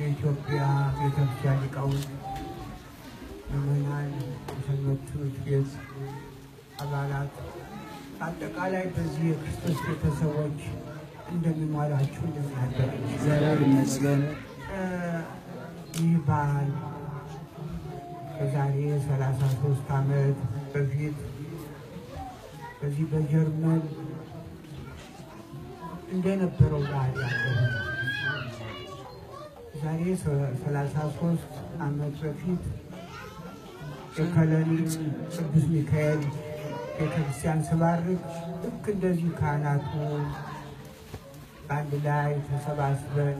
የኢትዮጵያ ቤተክርስቲያን ሊቃውንት ምዕመናን የሰንበት ትምህርት ቤት አባላት አጠቃላይ በዚህ የክርስቶስ ቤተሰቦች እንደሚሟላችሁ እንደምናደርግ እግዚአብሔር ይመስገን። ይህ በዓል ከዛሬ 33 ዓመት በፊት በዚህ በጀርመን እንደነበረው በዓል ያለው ዛሬ 33 ዓመት በፊት የከለኒ ቅዱስ ሚካኤል ቤተክርስቲያን ስባርክ ልክ እንደዚህ ካህናቱ በአንድ ላይ ተሰባስበን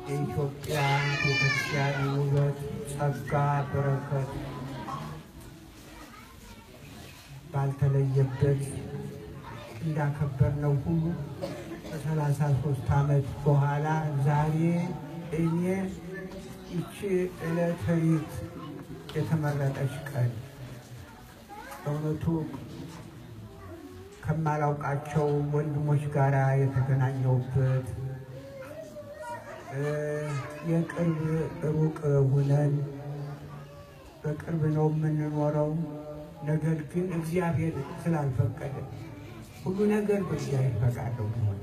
የኢትዮጵያ ቤተክርስቲያን ውበት፣ ጸጋ፣ በረከት ባልተለየበት እንዳከበርነው ሁሉ ከ33 ዓመት በኋላ ዛሬ እኔ ይቺ ዕለተ ሪት የተመረጠች ቀን በእውነቱ ከማላውቃቸው ወንድሞች ጋር የተገናኘሁበት የቅርብ ሩቅ ሁነን በቅርብ ነው የምንኖረው። ነገር ግን እግዚአብሔር ስላልፈቀደ ሁሉ ነገር በእግዚአብሔር ፈቃድ ነው።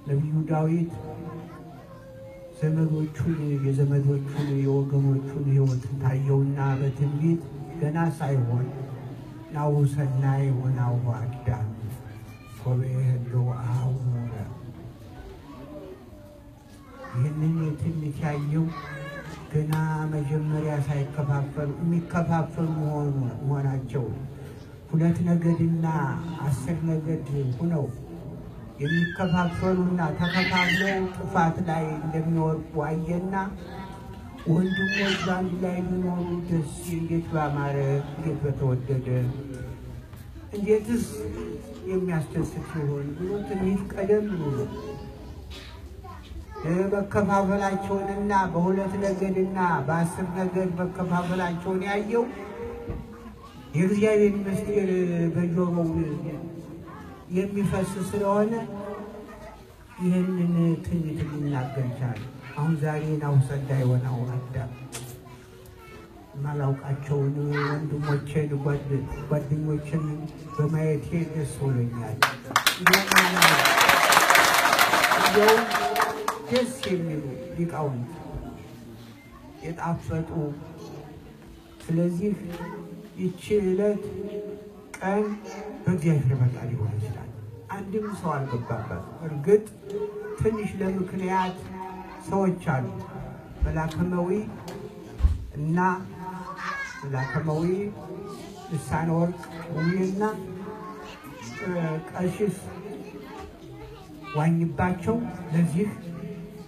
ነቢዩ ዳዊት የዘመዶቹን የወገኖቹን ሕይወት ታየውና በትንቢት ገና ሳይሆን ናሁ ሰናይ ወናሁ አዳም ሶቤሎ አሁረ ይህንን ትንቢት ያየው ገና መጀመሪያ ሳይከፋፈሉ የሚከፋፈሉ መሆናቸው 2 ነገድና 10 ነገድ ሁነው የሚከፋፈሉና ተከፋፍለው ጥፋት ላይ እንደሚወርቁ አየና ወንድሞች በአንድ ላይ ቢኖሩ ደስ እንዴት ባማረ እንዴት በተወደደ እንዴትስ የሚያስደስት ይሆን ብሎ ትንሽ ቀደም ብሎ መከፋፈላቸውንና በ2 ነገድና በ10 ነገድ መከፋፈላቸውን ያየው የእግዚአብሔር ምስጢር በጆሮው የሚፈስ ስለሆነ ይህንን ትንቢት ሊናገር ቻለ። አሁን ዛሬ ናሁ ሰናይ ወናሁ አዳም ማላውቃቸውን ወንድሞቼን ጓደኞቼን በማየቴ ደስ ብሎኛል። እንደውም ደስ የሚሉ ሊቃውንት የጣፈጡ ስለዚህ ይቺ ዕለት ቀን በእግዚአብሔር ፈቃድ ሊሆን ይችላል። አንድም ሰው አልገባበት። እርግጥ ትንሽ ለምክንያት ሰዎች አሉ። መላከመዊ እና መላከመዊ ልሳነ ወርቅ ውይና ቀሲስ ዋኝባቸው ለዚህ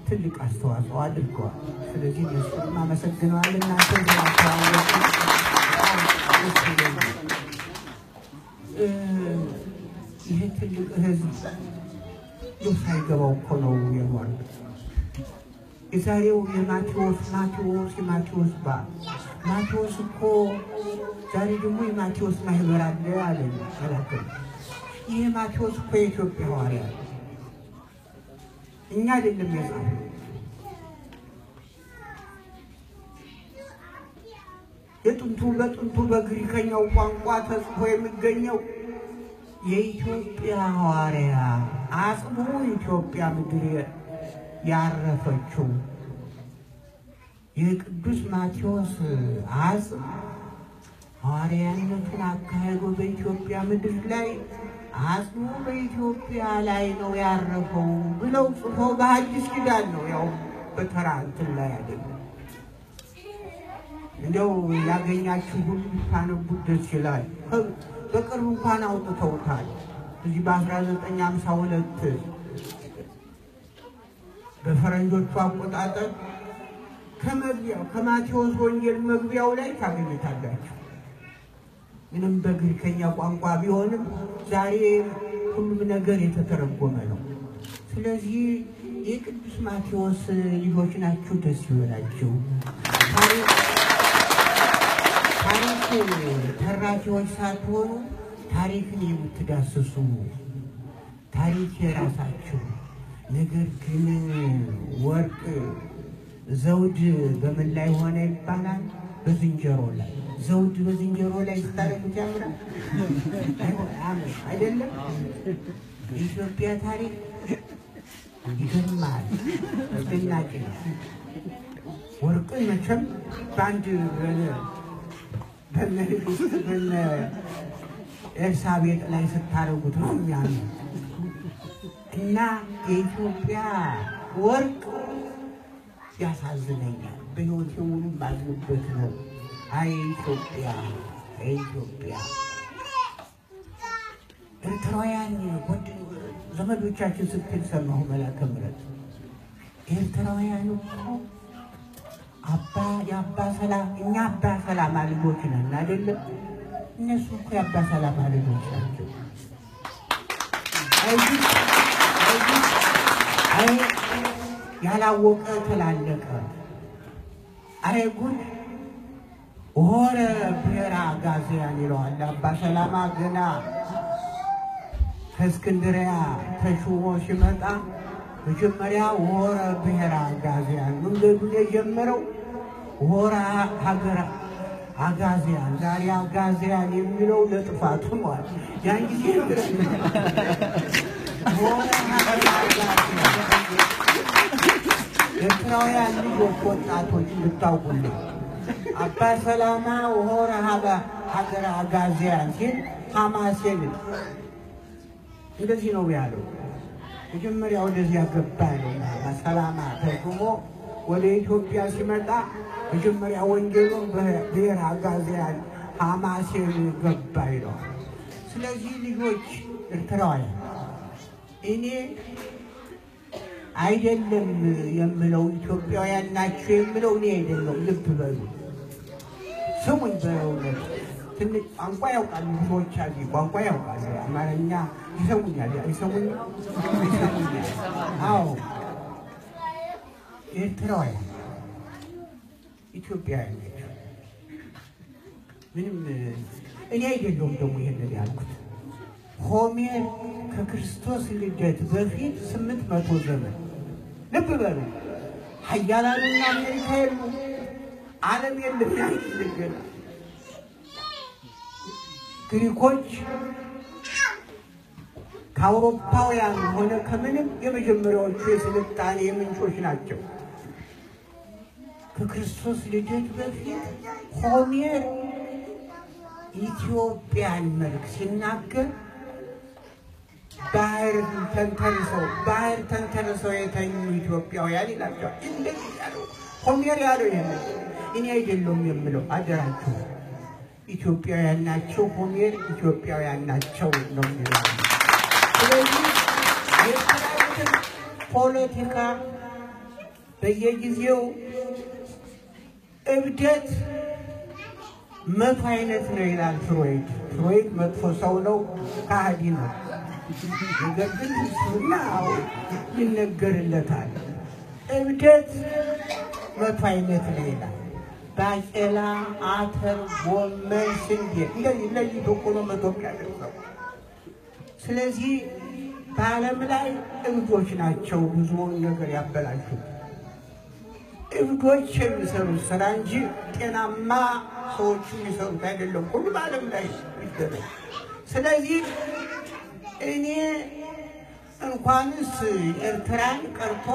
ትልቅ አስተዋጽኦ አድርገዋል። ስለዚህ እነሱንም አመሰግነዋል። እናንተ ይህ ትልቅ ህዝብ ሳይገባው እኮ ነው የኖረው። የዛሬው የማቴዎስ በዓል ማቴዎስ እኮ ዛሬ ደግሞ የማቴዎስ ማህበር አለ አለኝ መላከም። ይህ ማቴዎስ እኮ የኢትዮጵያ ሐዋርያ እኛ አይደለም የጻፈው። በጥንቱ በግሪከኛው ቋንቋ ተጽፎ የሚገኘው የኢትዮጵያ ሐዋርያ አጽሙ ኢትዮጵያ ምድር ያረፈችው የቅዱስ ማቴዎስ አጽም ሐዋርያነቱን አካሄዶ በኢትዮጵያ ምድር ላይ አጽሙ በኢትዮጵያ ላይ ነው ያረፈው ብለው ጽፈው በሐዲስ ኪዳን ነው። ያው በተራ እንትን ላይ አይደለም። እንደው ያገኛችሁ ሁሉ ታነቡት ደስ ይላል። በቅርቡ እንኳን አውጥተውታል። እዚህ በ1952 በፈረንጆቹ አቆጣጠር ከመግቢያው ከማቴዎስ ወንጌል መግቢያው ላይ ታገኙታላችሁ። ምንም በግሪከኛ ቋንቋ ቢሆንም ዛሬ ሁሉም ነገር የተተረጎመ ነው። ስለዚህ የቅዱስ ማቴዎስ ልጆች ናችሁ፣ ደስ ይበላችሁ። ታሪክ ተራኪዎች ሳትሆኑ ታሪክን የምትዳስሱ ታሪክ የራሳችሁ ነገር ግን ወርቅ ዘውድ በምን ላይ ሆነ ይባላል? በዝንጀሮ ላይ። ዘውድ በዝንጀሮ ላይ ስታረጉት ያምራል አይደለም? የኢትዮጵያ ታሪክ ይገርማል። አስደናቂ ነው። ወርቅን መቼም በአንድ በነ ኤልሳቤጥ ላይ ስታረጉት ነው የሚያምር እና የኢትዮጵያ ወርቅ ያሳዝነኛል። በሕይወቴ ሙሉ ባሉበት ነው። አይ ኢትዮጵያ ኢትዮጵያ ኤርትራውያን ዘመዶቻችን ስትል ሰማሁ። መላከ ምሕረት ኤርትራውያን እኮ የአባ ሰላማ እኛ አባ ሰላማ ልጆች ነን አይደለም? እነሱ እኮ የአባ ሰላማ ልጆች ናቸው። አይ ያላወቀ ተላለቀ። አይ ጉድ ወረ ብሔራ ጋዜያን ይለዋል። አባ ሰላማ ገና ከእስክንድርያ ተሹሞ ሲመጣ መጀመሪያ ወረ ብሔራ ጋዜያን መንገዱን የጀመረው ወረ ሀገር አጋዚያን። ዛሬ አጋዚያን የሚለው ለጥፋቱ ነው። ያን ጊዜ ኤርትራውያን ልጆች ወጣቶች እንድታውቁልኝ አባ ሰላማ ወረ ሀገር አጋዚያን ሲል ሐማሴን እንደዚህ ነው ያለው። መጀመሪያ ወደዚያ ገባ ነው። ሰላማ ተሹሞ ወደ ኢትዮጵያ ሲመጣ መጀመሪያ ወንጌሉን በብሔረ አጋዚያን ሐማሴን ገባ ይለዋል። ስለዚህ ልጆች ኤርትራውያን እኔ አይደለም የምለው ኢትዮጵያውያን ናቸው የምለው እኔ አይደለም። ልብ በሉ ስሙኝ። በእውነት ትንሽ ቋንቋ ያውቃሉ ብዙዎች አሉ። ቋንቋ ያውቃሉ። አማርኛ ይሰሙኛል። አይሰሙኝም? ይሰሙኛል። አዎ ኤርትራውያን ኢትዮጵያውያን ናቸው። ምንም እኔ አይደለሁም ደግሞ ይሄንን ያልኩት። ሆሜር ከክርስቶስ ልደት በፊት 800 ዘመን ልብ በሉ። ሀያላኑና አሜሪካ የሉ፣ ዓለም የለም። ያይልገና ግሪኮች ከአውሮፓውያን ሆነ ከምንም የመጀመሪያዎቹ የስልጣኔ ምንጮች ናቸው። ከክርስቶስ ልደት በፊት ሆሜር ኢትዮጵያን መልክ ሲናገር ባህር ተንተርሰው የተኙ ኢትዮጵያውያን ይላቸዋል። እንደዚህ ያለው ሆሜር ያለው ይሄን እኔ አይደለም የምለው። አደራችሁ ኢትዮጵያውያን ናቸው። ሆሜር ኢትዮጵያውያን ናቸው ነው የሚለው። ስለዚህ ፖለቲካ በየጊዜው እብደት 100 አይነት ነው ይላል ፍሮይድ። ፍሮይድ መጥፎ ሰው ነው፣ ከሃዲ ነው። ነገር ግን እሱና ይነገርለታል። እብደት 100 አይነት ነው ይላል። ባቄላ፣ አተር፣ ጎመን፣ ስንዴ እንደዚህ ተቆሎ 100 ያደርሰው። ስለዚህ በዓለም ላይ እብዶች ናቸው ብዙውን ነገር ያበላሹት። እብዶች የሚሰሩት ስራ እንጂ ጤናማ ሰዎች የሚሰሩት አይደለም። ሁሉ በዓለም ላይ ይደረግ። ስለዚህ እኔ እንኳንስ ኤርትራን ቀርቶ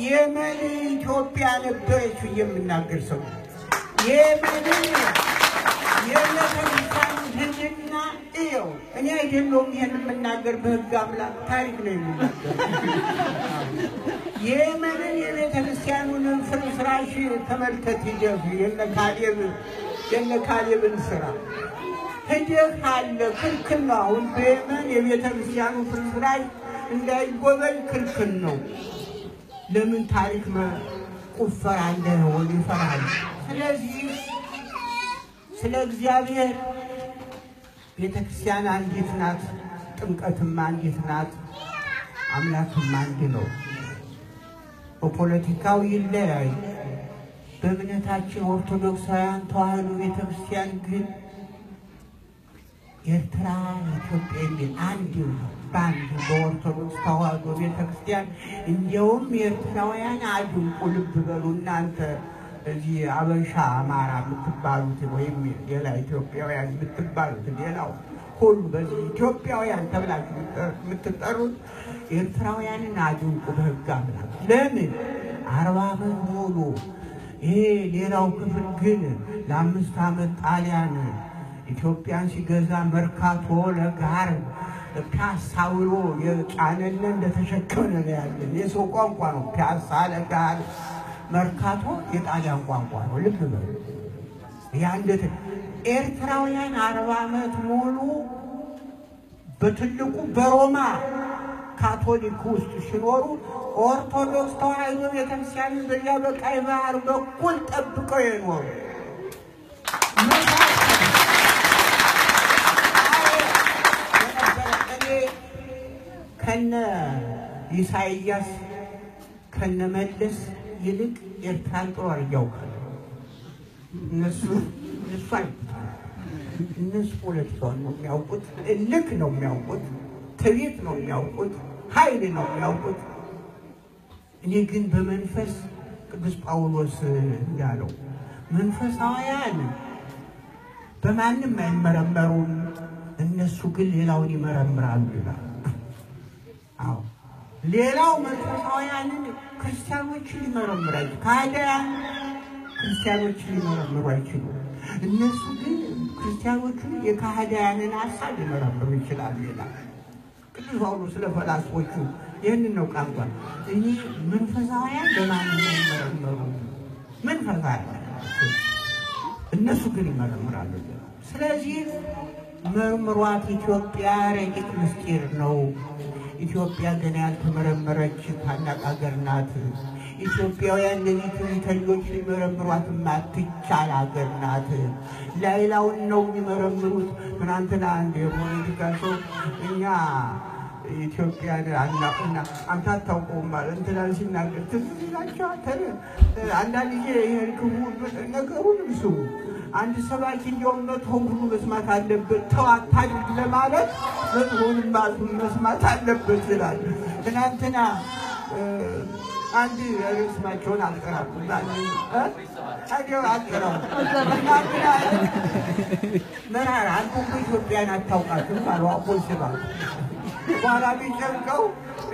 የመን ኢትዮጵያ ነበረች የምናገር ሰው የመተንሳን ህግና እየው እኔ አይደለሁም ይሄን የምናገር። በህግ አምላክ ታሪክ ነው የሚናገር። የመንን የቤተክርስቲያኑን ፍርስራሽ ተመልከት። ሂደህ የነ ካሌብን ስራ ሂደህ አለ። ክልክል ነው። አሁን በየመን የቤተክርስቲያኑ ፍርስራሽ እንዳይጎበኝ ክልክል ነው። ለምን ታሪክ ቁፈራ እንደሆነ ይፈራል። ስለዚህ ስለ እግዚአብሔር ቤተክርስቲያን አንዲት ናት፣ ጥምቀትም አንዲት ናት፣ አምላክም አንድ ነው። በፖለቲካው ይለያይ። በእምነታችን ኦርቶዶክሳውያን ተዋህዶ ቤተክርስቲያን ግን ኤርትራ ኢትዮጵያ የሚል አንድ ነው። ባንድ በኦርቶዶክስ ተዋሕዶ ቤተክርስቲያን እንዲያውም ኤርትራውያን አድንቁ ልብ በሉ እናንተ እዚህ አበሻ አማራ የምትባሉት ወይም ሌላ ኢትዮጵያውያን የምትባሉት ሌላው ሁሉ በዚህ ኢትዮጵያውያን ተብላችሁ የምትጠሩት ኤርትራውያንን አድንቁ በሕግ አምላክ። ለምን 40 ዓመት ሙሉ ይሄ ሌላው ክፍል ግን ለ5 ዓመት ጣሊያን ኢትዮጵያን ሲገዛ መርካቶ ለጋር ፒያሳ ውሎ የጫነን እንደተሸከመ ነው ያለን። የሰው ቋንቋ ነው ፒያሳ ለጋር መርካቶ የጣሊያን ቋንቋ ነው። ልብ በሉ ያንደት ኤርትራውያን 40 ዓመት ሙሉ በትልቁ በሮማ ካቶሊክ ውስጥ ሲኖሩ ኦርቶዶክስ ተዋሕዶ ቤተክርስቲያን በዚያ በቀይ ባህር በኩል ጠብቀው የኖሩ ከነ ኢሳይያስ ከነ መለስ ይልቅ ኤርትራን ጥሩ ያውቃል። እነሱ ፖለቲካውን ነው የሚያውቁት፣ እልክ ነው የሚያውቁት፣ ትዕቢት ነው የሚያውቁት፣ ኃይል ነው የሚያውቁት። እኔ ግን በመንፈስ ቅዱስ ጳውሎስ እንዳለው መንፈሳውያን በማንም አይመረመሩም፣ እነሱ ግን ሌላውን ይመረምራሉ ይላል። አዎ ሌላው መንፈሳውያንን ክርስቲያኖችን ሊመረምራሉ፣ ካህዲያን ክርስቲያኖችን ሊመረምሩ አይችሉም። እነሱ ግን ክርስቲያኖቹን የካህዲያንን ሐሳብ ሊመረምሩ ይችላሉ ይላል ቅዱስ ጳውሎስ ለፈላስፎቹ። ይህንን ነው ቋንቋ እኔ መንፈሳውያን በማንም አይመረመሩ፣ መንፈሳውያን እነሱ ግን ይመረምራሉ። ስለዚህ መርምሯት ኢትዮጵያ ረቂቅ ምስጢር ነው። ኢትዮጵያ ገና ያልተመረመረች ታላቅ ሀገር ናት። ኢትዮጵያውያን እነዚህ ትዕቢተኞች ሊመረምሯት የማትቻል ሀገር ናት። ሌላውን ነው የሚመረምሩት። ትናንትና አንድ የፖለቲካ ሰው እኛ ኢትዮጵያን አናውቅና አንተ አታውቀውም ማለት እንትናን ሲናገር ትዝ ይላቸዋል። አንዳንድ ጊዜ ይሄን ክፉ ነገሩን ስሙ። አንድ ሰባኪ እንዲያውም መጥፎውን ሁሉ መስማት አለበት፣ ተው አታድርግ ለማለት መጥፎውንም መስማት አለበት ይላል። ትናንትና አንድ ስማቸውን አልጠራም መራራ አንተ እኮ ኢትዮጵያን አታውቃትም አሉ አቦስባ። በኋላ ቢጨንቀው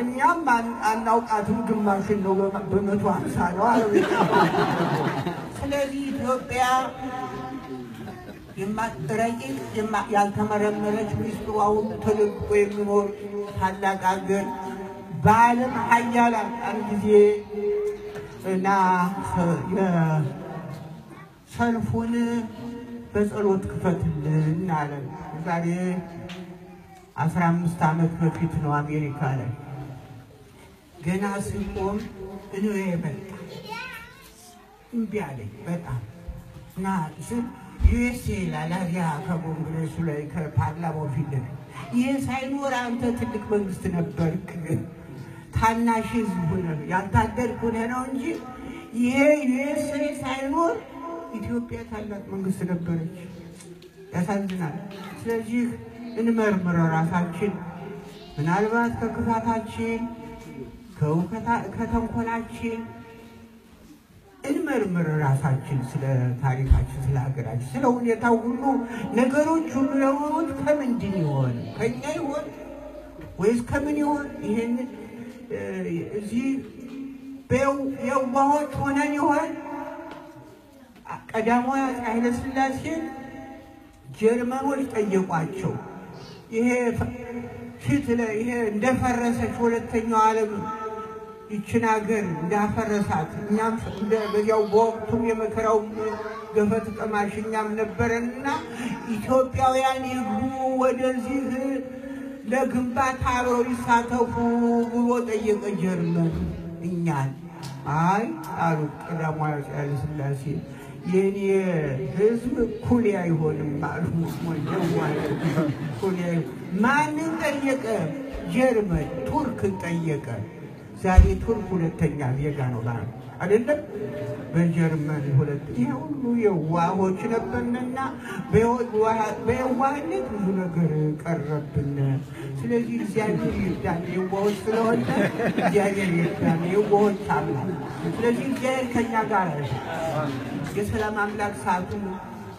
እኛም አናውቃትም ግማሽን ነው በ150 ነው አለ። ስለዚህ ኢትዮጵያ የማትረቂቅ ያልተመረመረች ምስጢሯን ተደብቆ የሚኖር ታላቅ ሀገር በዓለም ኃያላን አንድ ጊዜ እና ሰልፉን በጸሎት ክፈትልን አለ። ዛሬ 15 ዓመት በፊት ነው አሜሪካ ላይ ገና ሲቆም እኔ መጣ እምቢ አለኝ በጣም እና ዩኤስኤ ላላዚያ ከኮንግሬሱ ላይ ከፓርላማው ፊት ይህ ሳይኖር አንተ ትልቅ መንግስት ነበርክ፣ ታናሽ ህዝብ ሆነህ ያልታደርክ ሆነህ ነው እንጂ ይሄ ዩኤስኤ ሳይኖር ኢትዮጵያ ታላቅ መንግስት ነበረች። ያሳዝናል። ስለዚህ እንመርምር ራሳችን። ምናልባት ከክፋታችን ከተንኮላችን እንመርምር ራሳችን። ስለ ታሪካችን፣ ስለ ሀገራችን፣ ስለ ሁኔታው ሁሉ ነገሮች ሁሉ የሆኑት ከምንድን ይሆን? ከኛ ይሆን ወይስ ከምን ይሆን? ይሄን እዚህ በየዋሆች ሆነን ይሆን? ቀዳማዊ አፄ ኃይለ ሥላሴን ጀርመኖች ጠየቋቸው። ይሄ ሂትለር ይሄ እንደፈረሰች ሁለተኛው ዓለም ይችን ሀገር እንዳፈረሳት እኛም በዚያው በወቅቱም የመከራው ገፈት ቀማሽ እኛም ነበረንና ኢትዮጵያውያን ይግቡ ወደዚህ ለግንባታ አብረው ይሳተፉ ብሎ ጠየቀ ጀርመን እኛን። አይ አሉ ቀዳማዊ አፄ ኃይለ ሥላሴ የኔ ህዝብ እኩል አይሆንም አሉ። ማንን ጠየቀ? ጀርመን ቱርክን ጠየቀ። ዛሬ ቱርክ ሁለተኛ ዜጋ ነው ማለት አይደለም በጀርመን ሁለት ይሁሉ የዋሆች ነበርና በየዋህነት ብዙ ነገር ቀረብን ስለዚህ እግዚአብሔር ይርዳን የዋሆች ስለሆነ እግዚአብሔር ይርዳን የዋሆች አምላክ ስለዚህ እግዚአብሔር ከኛ ጋር የሰላም አምላክ ሰዓቱ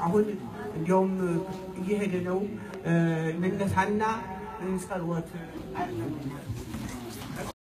አሁን እንዲያውም እየሄደ ነው እንነሳና ጸሎት